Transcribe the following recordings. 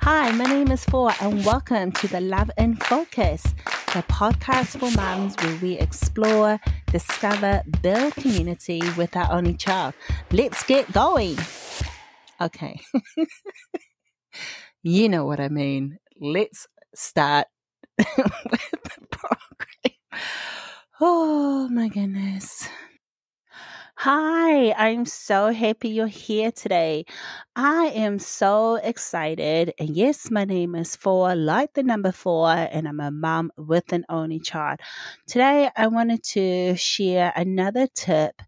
Hi, my name is Four, and welcome to the Love in Focus, the podcast for mums where we explore, discover, build community with our only child. Let's get going. Okay. You know what I mean. Let's start with the program. Oh my goodness. Hi, I'm so happy you're here today. I am so excited. And yes, my name is Four, like the number four, and I'm a mom with an only child. Today, I wanted to share another tip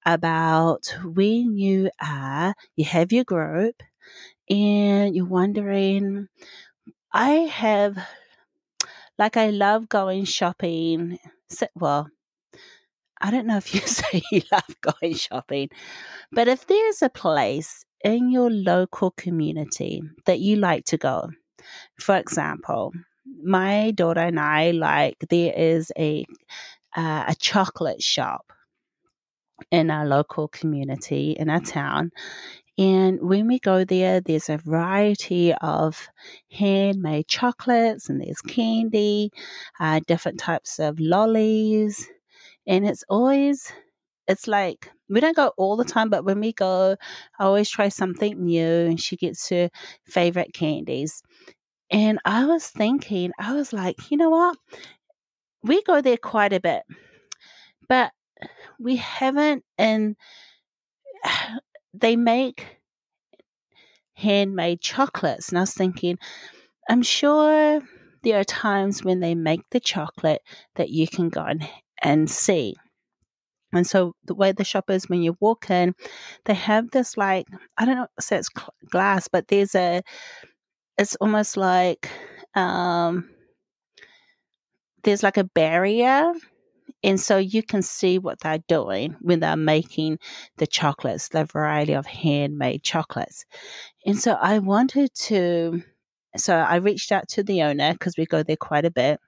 about when you have your group and you're wondering, I have, I love going shopping. Well, I don't know if you say you love going shopping. But if there's a place in your local community that you like to go, for example, my daughter and I there is a chocolate shop in our local community in our town. And when we go there, there's a variety of handmade chocolates and there's candy, different types of lollies. And it's like we don't go all the time, but when we go, I always try something new and she gets her favorite candies. And I was thinking, I was like, you know what? We go there quite a bit, but we haven't, and they make handmade chocolates. And I was thinking, I'm sure there are times when they make the chocolate that you can go and see. And so the way the shop is, when you walk in, they have this I don't know, so it's glass, but it's almost um, there's like a barrier. And so you can see what they're doing when they're making the chocolates, the variety of handmade chocolates. And so so I reached out to the owner because we go there quite a bit.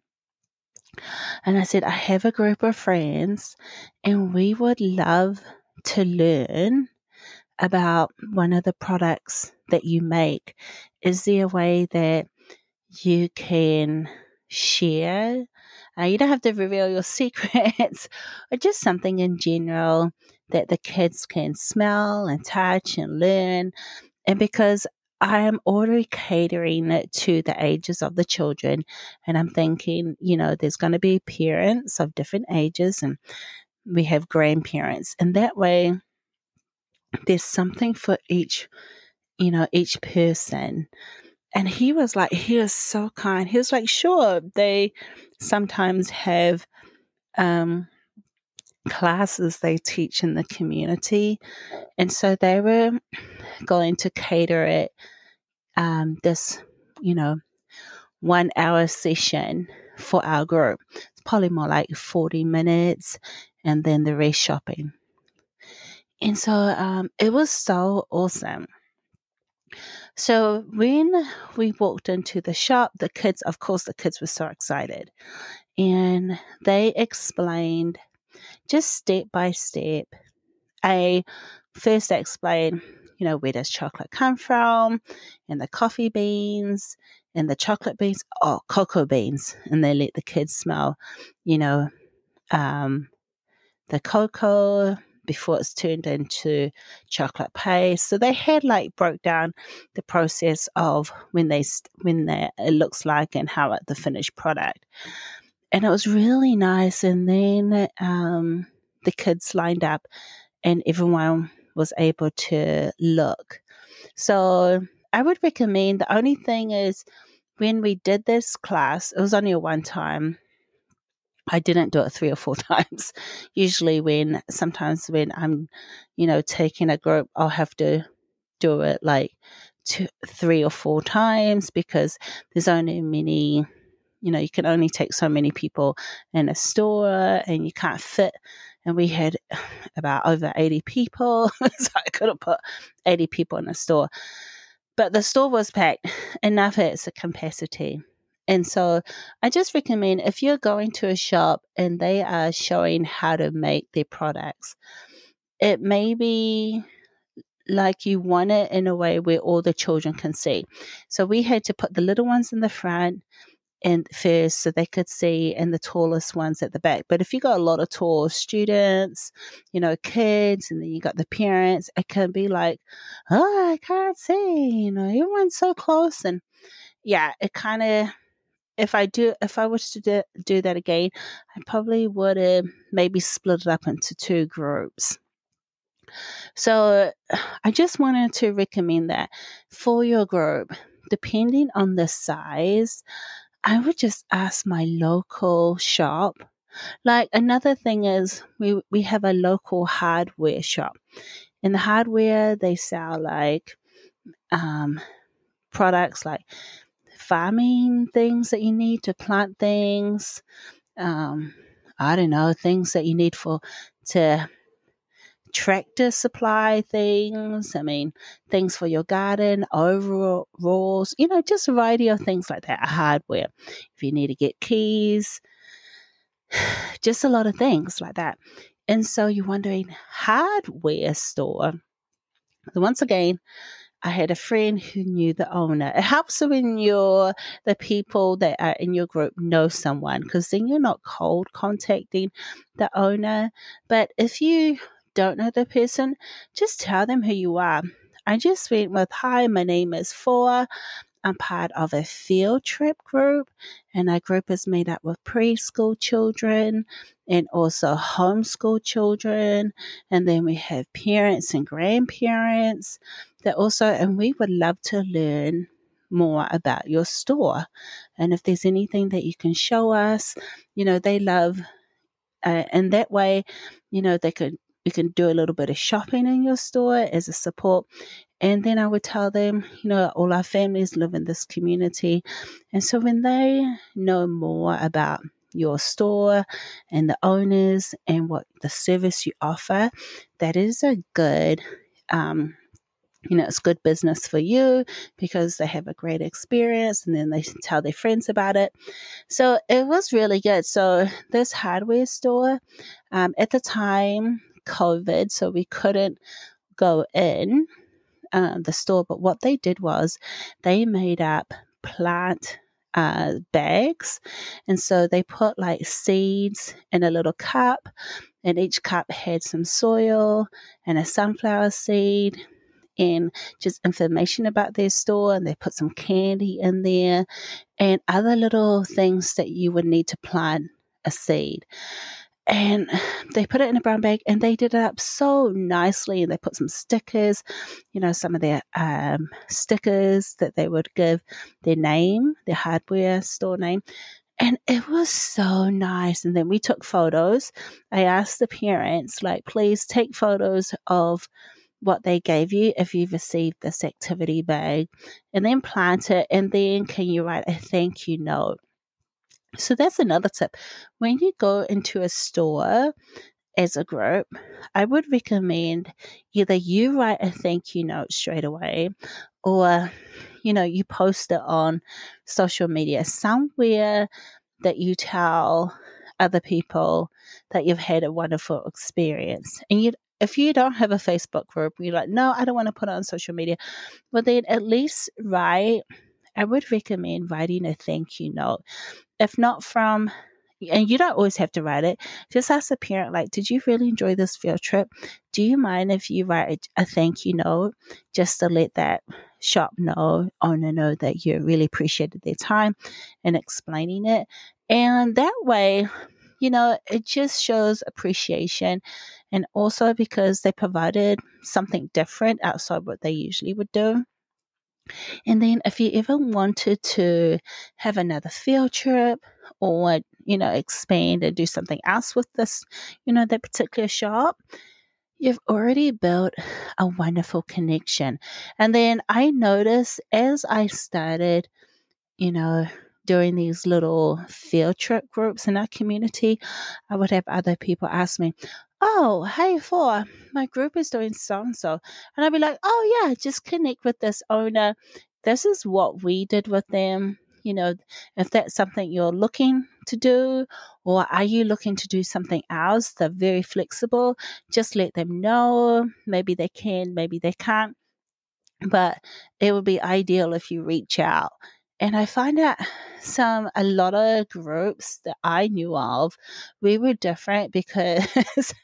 And I said, I have a group of friends and we would love to learn about one of the products that you make. Is there a way that you can share? You don't have to reveal your secrets, or just something in general that the kids can smell and touch and learn. And because I am already catering it to the ages of the children, and I'm thinking, there's going to be parents of different ages, and we have grandparents, and that way there's something for each person. And he was so kind. He was like, sure, they sometimes have classes they teach in the community. And so they were going to cater it this, 1 hour session for our group. It's probably more like 40 minutes and then the rest shopping. And so it was so awesome. So when we walked into the shop, the kids were so excited. And they explained just step by step. First they explained, where does chocolate come from, and the coffee beans, and the chocolate beans, cocoa beans. And they let the kids smell, you know, um, the cocoa before it's turned into chocolate paste. So they had broke down the process of when it looks like and how the finished product. And it was really nice. And then the kids lined up and everyone was able to look. So I would recommend, the only thing is when we did this class, it was only a one time. I didn't do it 3 or 4 times. Usually sometimes when I'm, taking a group, I'll have to do it 3 or 4 times because there's only you can only take so many people in a store and you can't fit. And we had about over 80 people. So I couldn't put 80 people in a store. But the store was packed enough at its capacity. And so I just recommend if you're going to a shop and they are showing how to make their products, it may be like you want it in a way where all the children can see. So we had to put the little ones in the front and first so they could see, and the tallest ones at the back. But if you got a lot of tall students, kids, and then you got the parents, it can be like, oh, I can't see, everyone's so close. And yeah, it kind of, if I was to do that again, I probably would have maybe split it up into two groups. So I just wanted to recommend that for your group, depending on the size, I would just ask my local shop. Like another thing is we have a local hardware shop. In the hardware they sell like um, products like farming things that you need to plant things. Um, I don't know, things that you need for to tractor supply things. I mean, things for your garden, overalls, just a variety of things like that. Hardware. If you need to get keys, just a lot of things like that. And so you're wondering, hardware store. So once again, I had a friend who knew the owner. It helps when the people that are in your group know someone, because then you're not cold contacting the owner. But if you don't know the person, just tell them who you are. I just went with, hi, my name is For. I'm part of a field trip group, and our group is made up with preschool children and also homeschool children. And then we have parents and grandparents that also, and we would love to learn more about your store. And if there's anything that you can show us, they love, and that way, we can do a little bit of shopping in your store as a support. And then I would tell them, all our families live in this community. And so when they know more about your store and the owners and what the service you offer, that is a good, it's good business for you because they have a great experience and then they tell their friends about it. So it was really good. So this hardware store, at the time, COVID, so we couldn't go in the store, but what they did was they made up plant bags, and so they put like seeds in a little cup, and each cup had some soil and a sunflower seed and just information about their store, and they put some candy in there and other little things that you would need to plant a seed. And they put it in a brown bag and they did it up so nicely. And they put some stickers, some of their stickers that they would give their name, their hardware store name. And it was so nice. And then we took photos. I asked the parents, like, please take photos of what they gave you if you've received this activity bag, and then plant it. And then can you write a thank you note? So that's another tip. When you go into a store as a group, I would recommend either you write a thank you note straight away, or you post it on social media somewhere that you tell other people that you've had a wonderful experience. And if you don't have a Facebook group, you're like, no, I don't want to put it on social media. Well, then at least I would recommend writing a thank you note. If not from, and you don't always have to write it, just ask the parent, like, did you really enjoy this field trip? Do you mind if you write a thank you note just to let that owner know that you really appreciated their time and explaining it? And that way, it just shows appreciation. And also because they provided something different outside what they usually would do. And then if you ever wanted to have another field trip or, expand and do something else with this, that particular shop, you've already built a wonderful connection. And then I noticed as I started, you know, doing these little field trip groups in our community, I would have other people ask me, oh, hey, my group is doing so and so. And I'd be like, oh, yeah, just connect with this owner. This is what we did with them. If that's something you're looking to do? Or are you looking to do something else? They're very flexible. Just let them know. Maybe they can, maybe they can't. But it would be ideal if you reach out. And I find that a lot of groups that I knew of, we were different because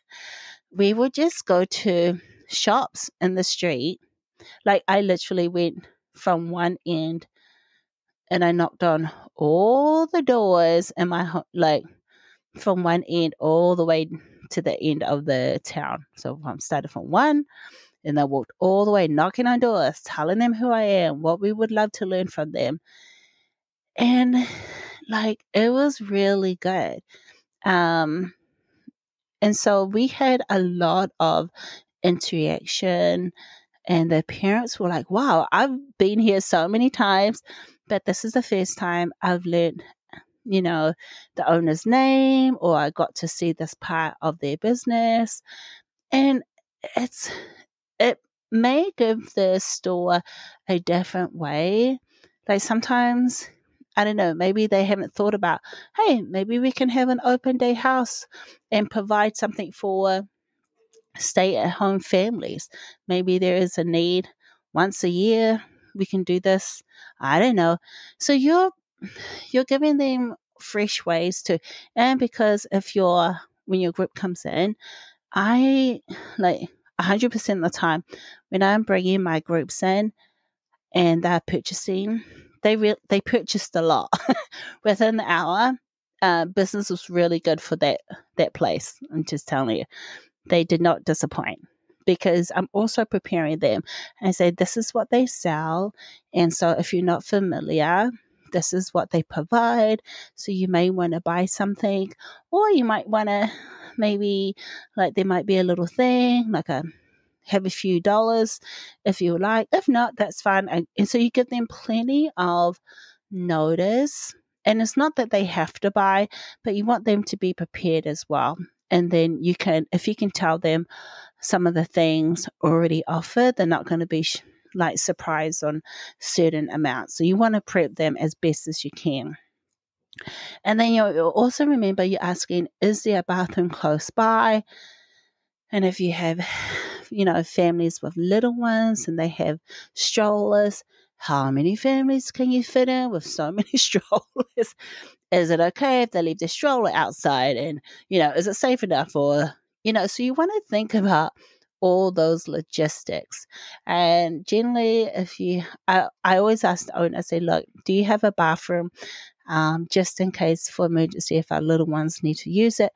we would just go to shops in the street. Like I literally went from one end and I knocked on all the doors in my home, like from one end all the way to the end of the town. So I'm started from one and I walked all the way, knocking on doors, telling them who I am, what we would love to learn from them. And like it was really good. Um, and so we had a lot of interaction, and the parents were like, wow, I've been here so many times, but this is the first time I've learned, you know, the owner's name, or I got to see this part of their business. And it's it may give the store a different way. Like sometimes, I don't know, maybe they haven't thought about, hey, maybe we can have an open day house and provide something for stay at home families. Maybe there is a need once a year. We can do this. I don't know. So you're giving them fresh ways to, and because if you're when your group comes in, I like 100% of the time when I'm bringing my groups in and they're purchasing, they purchased a lot within the hour. Business was really good for that place. I'm just telling you, they did not disappoint because I'm also preparing them. I say this is what they sell, and so if you're not familiar, this is what they provide. So you may want to buy something, or you might want to maybe like there might be a little thing like a have a few dollars if you like. If not, that's fine. And so you give them plenty of notice. And it's not that they have to buy, but you want them to be prepared as well. And then you can, if you can tell them some of the things already offered, they're not going to be like surprised on certain amounts. So you want to prep them as best as you can. And then you'll also remember you're asking, is there a bathroom close by? And if you have, families with little ones and they have strollers, how many families can you fit in with so many strollers? Is it okay if they leave the stroller outside? And, is it safe enough? Or, so you want to think about all those logistics. And generally, I always ask the owner, I say, look, do you have a bathroom just in case for emergency if our little ones need to use it?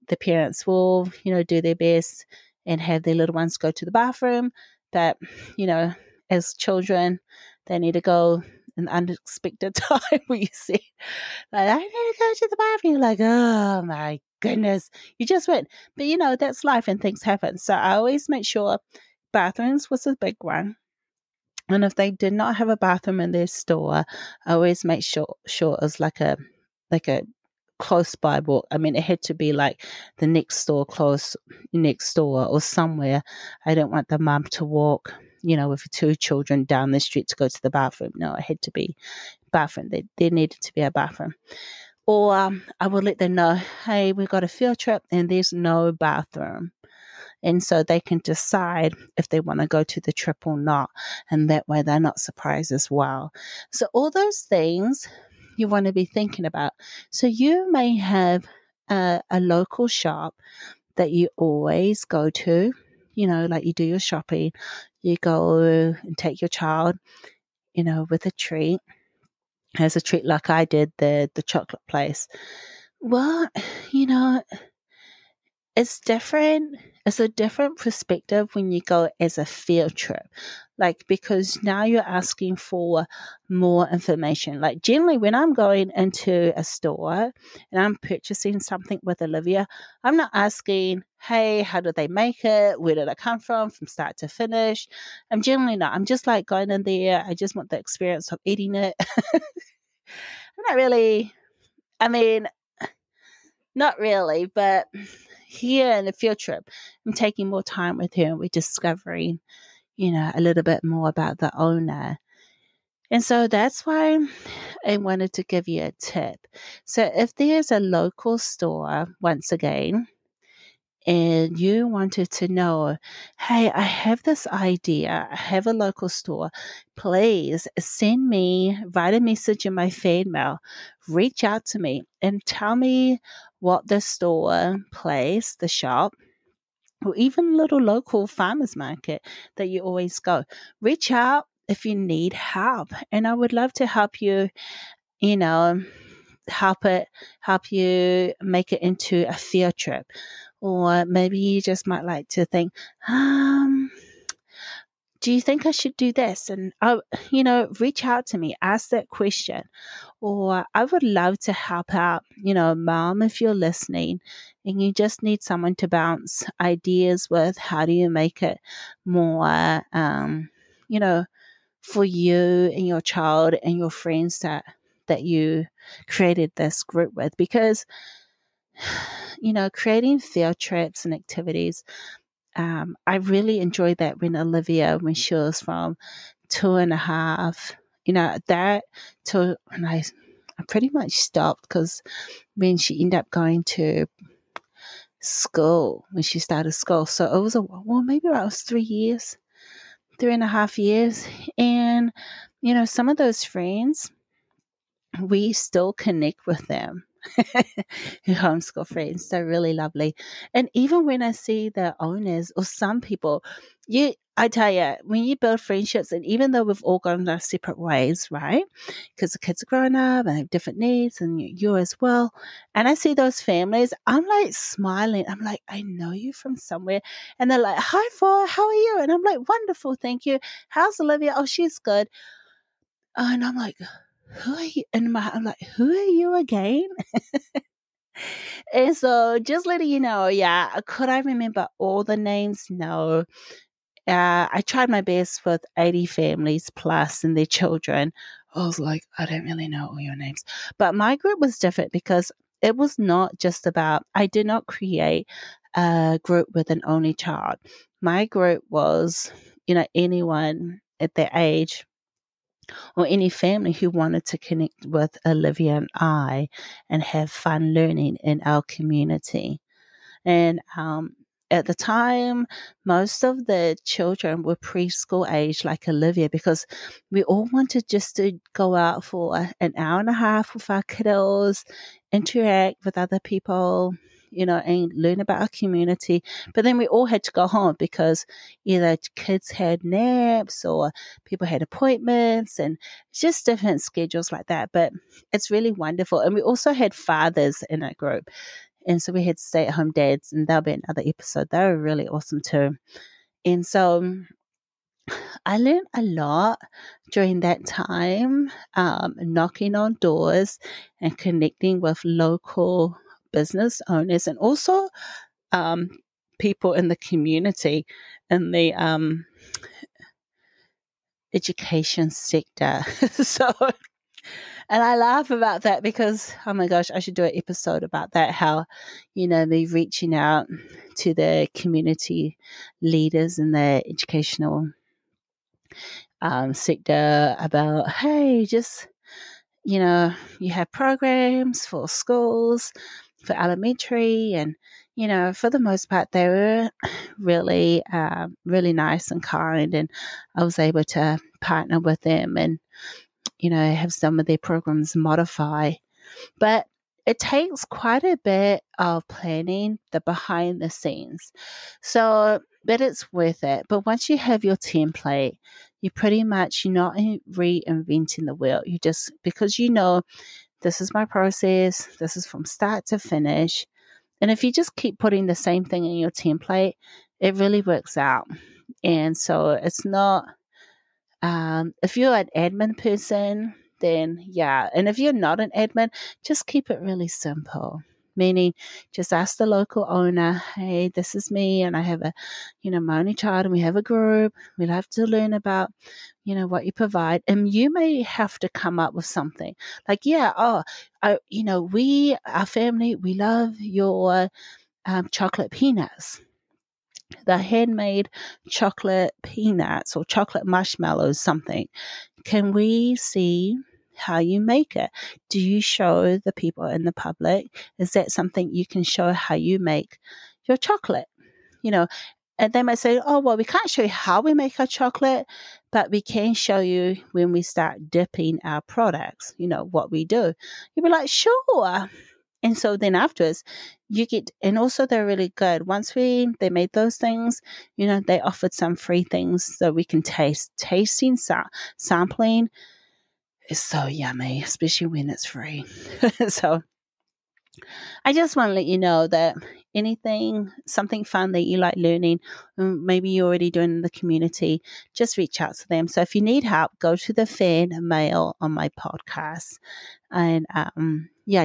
The parents will, do their best and have their little ones go to the bathroom. But, you know, as children, they need to go in unexpected time where you see, like, I need to go to the bathroom. You're like, oh my goodness, you just went. But, that's life and things happen. So I always make sure bathrooms was a big one. And if they did not have a bathroom in their store, I always make sure it was like a close by walk. I mean, it had to be like the next store close next door or somewhere. I don't want the mum to walk, with two children down the street to go to the bathroom. No, it had to be bathroom. There needed to be a bathroom. Or I would let them know, hey, we got a field trip and there's no bathroom. And so they can decide if they want to go to the trip or not. And that way they're not surprised as well. So all those things you want to be thinking about. So you may have a local shop that you always go to, like you do your shopping, you go and take your child, with a treat, as a treat like I did the chocolate place. Well, you know, it's different. It's a different perspective when you go as a field trip. Like, because now you're asking for more information. Like, generally, when I'm going into a store and I'm purchasing something with Olivia, I'm not asking, hey, how did they make it? Where did it come from start to finish? I'm generally not. I'm just like going in there. I just want the experience of eating it. I'm not really, I mean, not really, but here in the field trip, I'm taking more time with her and we're discovering, a little bit more about the owner. And so that's why I wanted to give you a tip. So if there's a local store, once again, and you wanted to know, hey, I have this idea, I have a local store, please write a message in my fan mail, reach out to me and tell me what the store, place, the shop, or even a little local farmers market that you always go. Reach out if you need help. And I would love to help you, you know, help you make it into a field trip. Or maybe you just might like to think, do you think I should do this? And, reach out to me, ask that question. Or I would love to help out, mom, if you're listening and you just need someone to bounce ideas with. How do you make it more, you know, for you and your child and your friends that you created this group with? Because, creating field trips and activities, I really enjoyed that when she was from 2.5, that to, and I pretty much stopped because when she ended up going to school, when she started school. So it was maybe about 3 years, 3.5 years. And, some of those friends, we still connect with them. Your homeschool friends, they're really lovely. And even when I see the owners or some people, I tell you, when you build friendships, and even though we've all gone our separate ways, right? Because the kids are growing up and have different needs, and you as well. And I see those families, I'm like smiling. I'm like, I know you from somewhere. And they're like, hi, Fa, how are you? And I'm like, wonderful, thank you. How's Olivia? Oh, she's good. And I'm like, who are you? I'm like, who are you again? And so just letting you know, yeah, could I remember all the names? No. I tried my best with 80 families plus and their children. I was like, I don't really know all your names. But my group was different because it was not just about, I did not create a group with an only child. My group was, anyone at their age or any family who wanted to connect with Olivia and I and have fun learning in our community. And at the time, most of the children were preschool age, like Olivia, because we all wanted just to go out for an hour and a half with our kiddos, interact with other people, and learn about our community. But then we all had to go home because either kids had naps or people had appointments and just different schedules like that. But it's really wonderful. And we also had fathers in our group. And so we had stay at home dads, and that'll be another episode. They were really awesome too. And so I learned a lot during that time, knocking on doors and connecting with local business owners and also um, people in the community in the education sector. So, and I laugh about that because, oh my gosh, I should do an episode about that. How, me reaching out to the community leaders in the educational sector about, hey, just, you have programs for schools, for elementary, and, for the most part, they were really, really nice and kind. And I was able to partner with them and, have some of their programs modify. But it takes quite a bit of planning, the behind the scenes. So, but it's worth it. But once you have your template, you're not reinventing the wheel. You just, because this is my process, this is from start to finish. And if you just keep putting the same thing in your template, it really works out. And so it's not, if you're an admin person, then yeah. And if you're not an admin, just keep it really simple. Meaning, just ask the local owner, hey, this is me, and I have my only child, and we have a group. We'd have to learn about, what you provide. And you may have to come up with something like, yeah, our family, we love your chocolate peanuts, the handmade chocolate peanuts or chocolate marshmallows, something. can we see how you make it? Do you show the people in the public? Is that something you can show how you make your chocolate? You know, and they might say, oh, well, we can't show you how we make our chocolate, but we can show you when we start dipping our products, what we do. You'd be like, sure. And so then afterwards, you get, and also they're really good. Once they made those things, they offered some free things so we can tasting, sampling is so yummy, especially when it's free. So I just want to let you know that something fun that you like learning, maybe you're already doing in the community, just reach out to them. So if you need help, go to the fan mail on my podcast and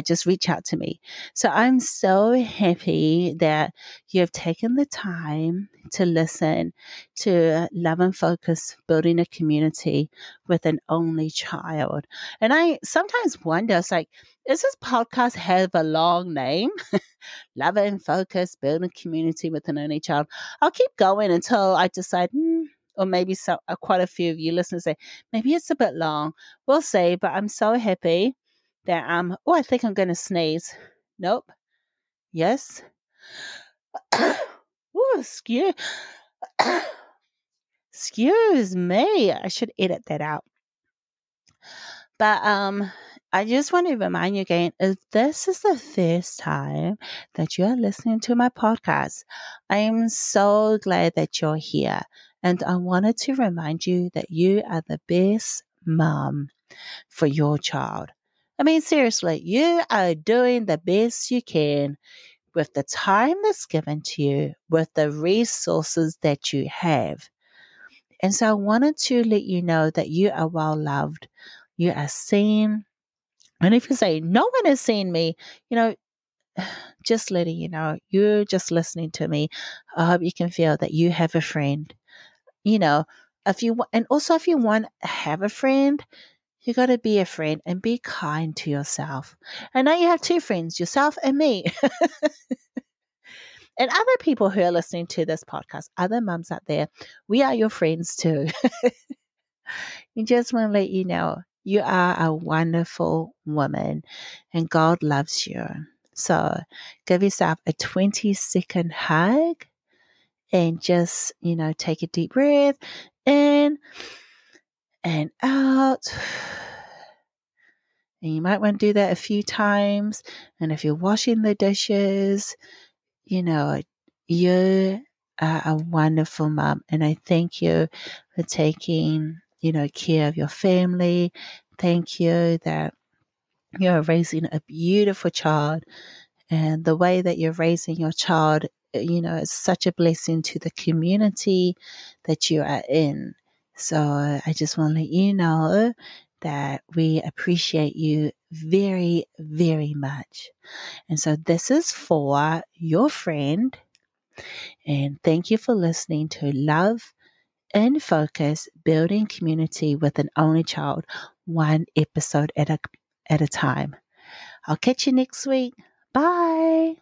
just reach out to me. So I'm so happy that you have taken the time to listen to Love and Focus, building a community with an only child. And I sometimes wonder, it's like, does this podcast have a long name? Love and Focus, building a community with an only child. I'll keep going until I decide, or maybe quite a few of you listeners say, maybe it's a bit long. We'll see, but I'm so happy that I think I'm going to sneeze. Nope. Yes. Ooh, excuse me. I should edit that out. But I just want to remind you again, if this is the first time that you're listening to my podcast, I am so glad that you're here. And I wanted to remind you that you are the best mom for your child. I mean, seriously, you are doing the best you can with the time that's given to you, with the resources that you have. And so I wanted to let you know that you are well loved, you are seen. And if you say, no one has seen me, just letting you know, you're just listening to me. I hope you can feel that you have a friend. And also if you want to have a friend, you got to be a friend and be kind to yourself. I know you have two friends, yourself and me. And other people who are listening to this podcast, other mums out there, we are your friends too. We just want to let you know you are a wonderful woman and God loves you. So give yourself a 20-second hug and just, take a deep breath in and out. And you might want to do that a few times. And if you're washing the dishes, you are a wonderful mom. And I thank you for taking, care of your family. Thank you that you're raising a beautiful child. And the way that you're raising your child, is such a blessing to the community that you are in. So I just want to let you know that we appreciate you very, very much. And so this is for your friend. And thank you for listening to Love and Focus, building community with an only child, one episode at a time. I'll catch you next week. Bye.